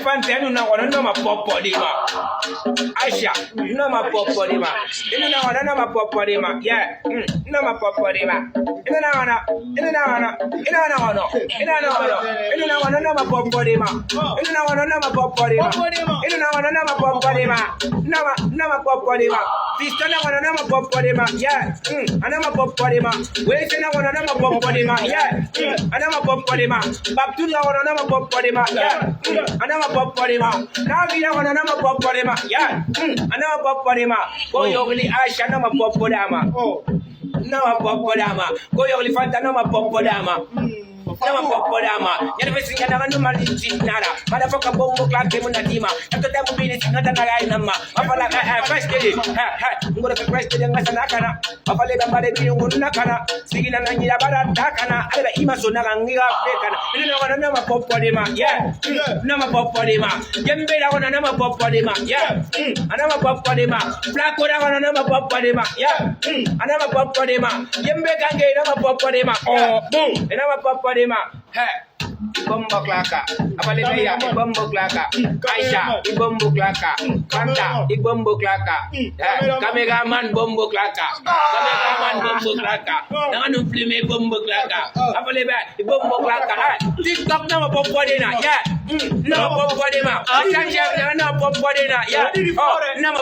Fanta no wana no mapopodi ma. Aisha, no mapopodi ma. Ina na wana no mapopodi ma. Yeah. No mapopodi ma. Ina na wana no mapopodi ma. Ina na wana no mapopodi ma. Ina na wana no mapopodi ma. No mapopodi ma. Fisto na wana no mapopodi ma. Yeah. Ana mapopodi ma. We say na wana no mapopodi ma. Yeah. Ana mapopodi ma. Babtu na wana no mapopodi ma. Yeah. Ana mapopodi ma. Na vina wana no mapopodi ma. Yeah. Ana mapopodi ma. Go yogli Aisha no mapopodi ma. No mapopodi ma. Go yogli Fanta no mapopodi ma. Nama popodama, yana besi yana kanu mali chinara. Motherfucker bombo clock game na tima. After that will be the nata kaya nama. Afala first day, ngora ka first day ngasa nakana. Afale ba mare bi nguna kana. Sigina na ngira bara takana. Ala ima so na ngira fekana. Ina wana nama popodema, yeah. Nama popodema. Jembe la wana nama popodema, yeah. Anama popodema. Black wana wana nama popodema, yeah. Anama popodema. Jembe kange nama popodema. Oh, boom. Anama popodema. Hey, Ibombo Klaka, Abalaya, Ibombo Klaka, Aisha, Ibombo Klaka, Fanta, Ibombo Klaka, Kameraman Bombo Klaka, Kameraman Bombo Klaka, Nanu Flime Bombo Klaka, Abalaya, Ibombo Klaka, TikTok no Popodina, yeah, no Popodina, Sanja no Popodina, yeah,